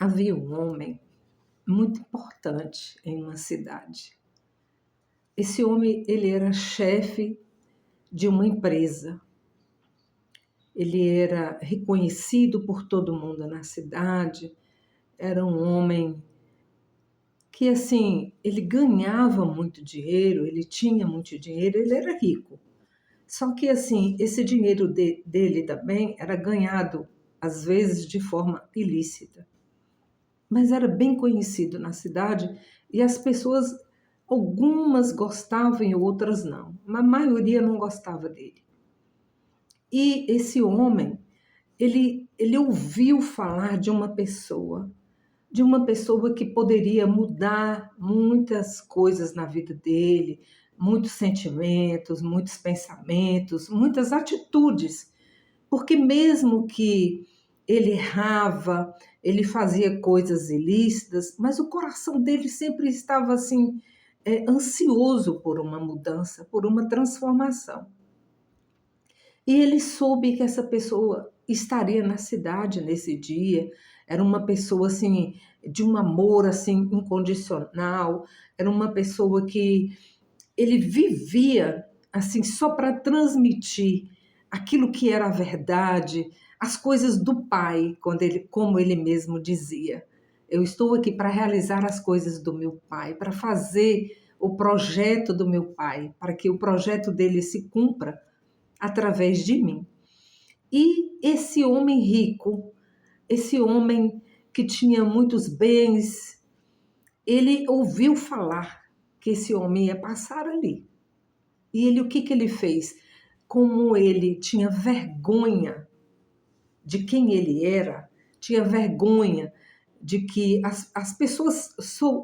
Havia um homem muito importante em uma cidade. Esse homem, ele era chefe de uma empresa. Ele era reconhecido por todo mundo na cidade. Era um homem que, assim, ele ganhava muito dinheiro, ele tinha muito dinheiro, ele era rico. Só que, assim, esse dinheiro dele também era ganhado, às vezes, de forma ilícita. Mas era bem conhecido na cidade e as pessoas, algumas gostavam e outras não. Mas a maioria não gostava dele. E esse homem, ele ouviu falar de uma pessoa que poderia mudar muitas coisas na vida dele, muitos sentimentos, muitos pensamentos, muitas atitudes. Porque mesmo que ele errava, ele fazia coisas ilícitas, mas o coração dele sempre estava assim, ansioso por uma mudança, por uma transformação. E ele soube que essa pessoa estaria na cidade nesse dia. Era uma pessoa assim de um amor assim incondicional. Era uma pessoa que ele vivia assim só para transmitir aquilo que era a verdade, as coisas do Pai, como ele mesmo dizia. Eu estou aqui para realizar as coisas do meu Pai, para fazer o projeto do meu Pai, para que o projeto dele se cumpra através de mim. E esse homem rico, esse homem que tinha muitos bens, ele ouviu falar que esse homem ia passar ali. E ele, o que ele fez? Como ele tinha vergonha de quem ele era, tinha vergonha de que as pessoas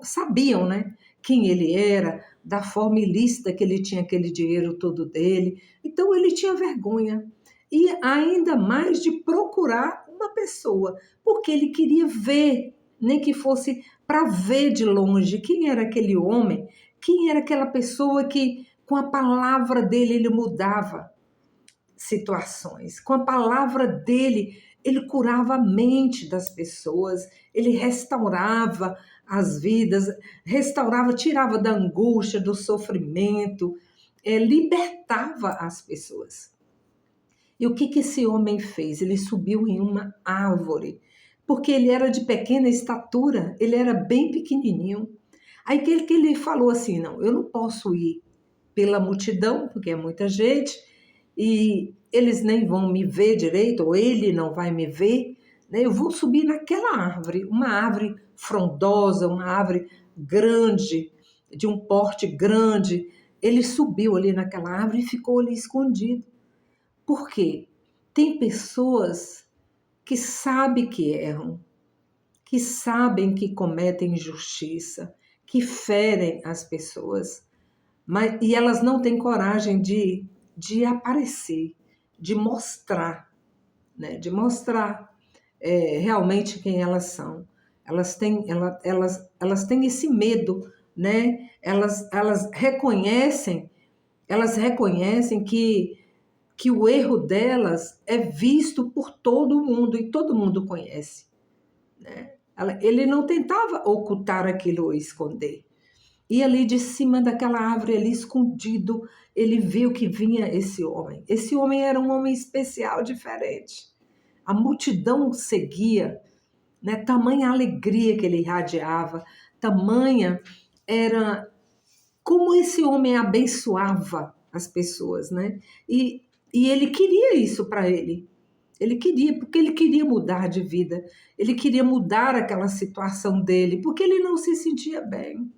sabiam, né, quem ele era, da forma ilícita que ele tinha aquele dinheiro todo dele. Então ele tinha vergonha. E ainda mais de procurar uma pessoa, porque ele queria ver, nem que fosse para ver de longe quem era aquele homem, quem era aquela pessoa que com a palavra dele ele mudava situações. Com a palavra dele, ele curava a mente das pessoas, ele restaurava as vidas, restaurava, tirava da angústia, do sofrimento, libertava as pessoas. E o que esse homem fez? Ele subiu em uma árvore, porque ele era de pequena estatura, ele era bem pequenininho. Aí que ele falou assim, não, eu não posso ir pela multidão, porque é muita gente, e eles nem vão me ver direito, ou ele não vai me ver, né? Eu vou subir naquela árvore, uma árvore frondosa, uma árvore grande, de um porte grande. Ele subiu ali naquela árvore e ficou ali escondido. Por quê? Tem pessoas que sabem que erram, que sabem que cometem injustiça, que ferem as pessoas, e elas não têm coragem de aparecer, de mostrar, né? De mostrar realmente quem elas são. Elas têm esse medo, né? Elas reconhecem que o erro delas é visto por todo mundo e todo mundo conhece, né? Ele não tentava ocultar aquilo ou esconder. E ali de cima daquela árvore, ali escondido, ele viu que vinha esse homem. Esse homem era um homem especial, diferente. A multidão o seguia, né? Tamanha alegria que ele irradiava, tamanha era como esse homem abençoava as pessoas, né? E ele queria isso para ele. Ele queria, porque ele queria mudar de vida. Ele queria mudar aquela situação dele, porque ele não se sentia bem.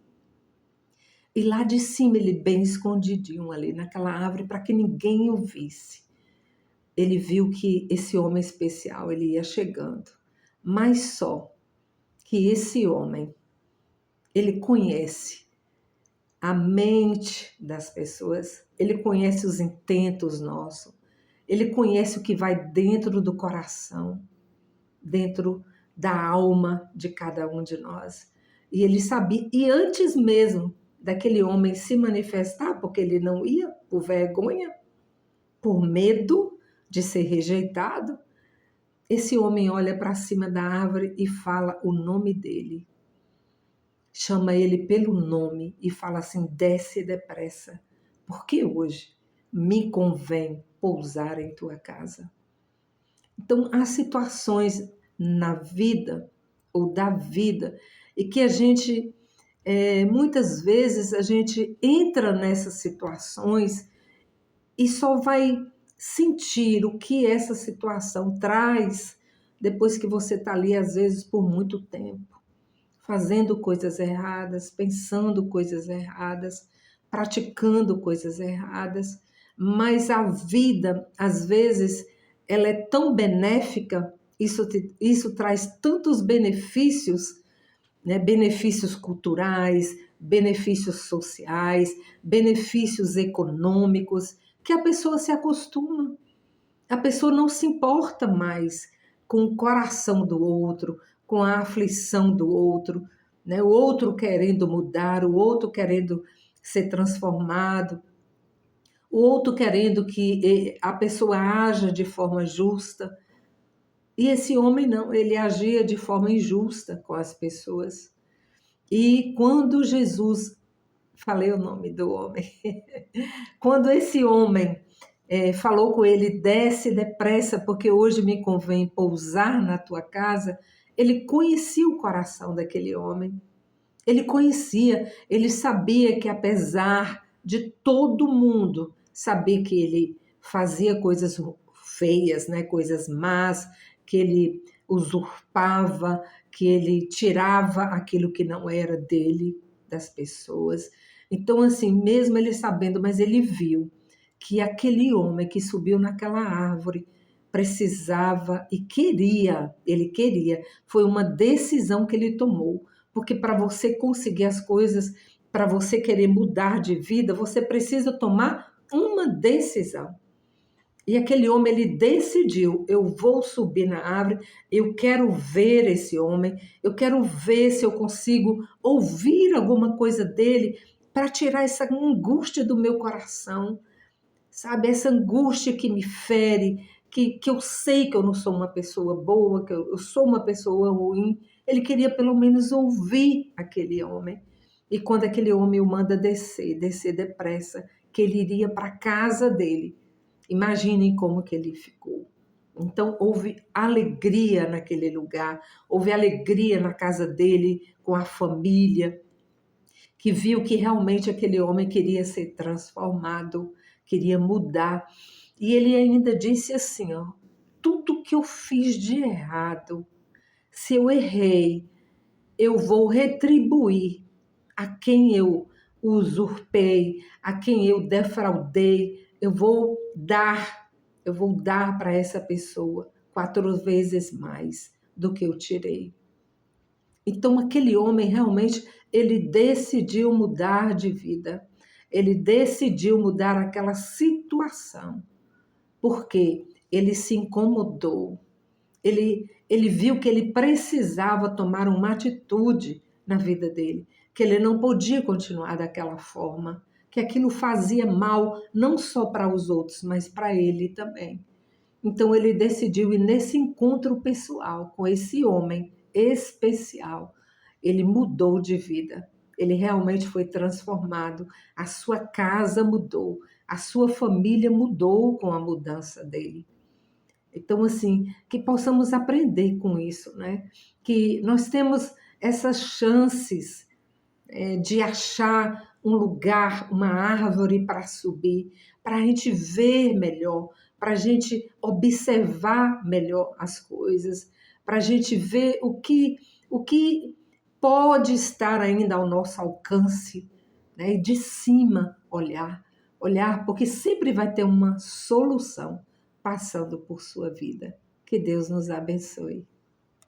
E lá de cima, ele bem escondidinho ali naquela árvore, para que ninguém o visse. Ele viu que esse homem especial, ele ia chegando. Mas só que esse homem, ele conhece a mente das pessoas, ele conhece os intentos nossos, ele conhece o que vai dentro do coração, dentro da alma de cada um de nós. E ele sabia, e antes mesmo daquele homem se manifestar, porque ele não ia por vergonha, por medo de ser rejeitado, esse homem olha para cima da árvore e fala o nome dele. Chama ele pelo nome e fala assim: desce depressa, porque hoje me convém pousar em tua casa. Então, há situações na vida ou da vida e que a gente, muitas vezes, a gente entra nessas situações e só vai sentir o que essa situação traz depois que você está ali, às vezes, por muito tempo, fazendo coisas erradas, pensando coisas erradas, praticando coisas erradas, mas a vida, às vezes, ela é tão benéfica, isso traz tantos benefícios, né? Benefícios culturais, benefícios sociais, benefícios econômicos, que a pessoa se acostuma. A pessoa não se importa mais com o coração do outro, com a aflição do outro, né? O outro querendo mudar, o outro querendo ser transformado, o outro querendo que a pessoa haja de forma justa. E esse homem não, ele agia de forma injusta com as pessoas. E quando Jesus, falei o nome do homem, quando esse homem falou com ele, desce depressa, porque hoje me convém pousar na tua casa, ele conhecia o coração daquele homem. Ele conhecia, ele sabia que apesar de todo mundo saber que ele fazia coisas feias, né, coisas más, que ele usurpava, que ele tirava aquilo que não era dele, das pessoas. Então, assim, mesmo ele sabendo, mas ele viu que aquele homem que subiu naquela árvore precisava e queria, ele queria, foi uma decisão que ele tomou, porque para você conseguir as coisas, para você querer mudar de vida, você precisa tomar uma decisão. E aquele homem, ele decidiu, eu vou subir na árvore, eu quero ver esse homem, eu quero ver se eu consigo ouvir alguma coisa dele para tirar essa angústia do meu coração, sabe? Essa angústia que me fere, que eu sei que eu não sou uma pessoa boa, que eu sou uma pessoa ruim. Ele queria pelo menos ouvir aquele homem. E quando aquele homem o manda descer depressa, que ele iria para a casa dele. Imaginem como que ele ficou. Então, houve alegria naquele lugar, houve alegria na casa dele, com a família, que viu que realmente aquele homem queria ser transformado, queria mudar. E ele ainda disse assim, ó, tudo que eu fiz de errado, se eu errei, eu vou retribuir a quem eu usurpei, a quem eu defraudei, eu vou dar para essa pessoa 4 vezes mais do que eu tirei. Então aquele homem realmente, ele decidiu mudar de vida, ele decidiu mudar aquela situação, porque ele se incomodou, ele viu que ele precisava tomar uma atitude na vida dele, que ele não podia continuar daquela forma, que aquilo fazia mal não só para os outros, mas para ele também. Então ele decidiu ir nesse encontro pessoal com esse homem especial. Ele mudou de vida, ele realmente foi transformado, a sua casa mudou, a sua família mudou com a mudança dele. Então, assim, que possamos aprender com isso, né? Que nós temos essas chances de achar um lugar, uma árvore para subir, para a gente ver melhor, para a gente observar melhor as coisas, para a gente ver o que pode estar ainda ao nosso alcance, né? E de cima olhar, porque sempre vai ter uma solução passando por sua vida. Que Deus nos abençoe.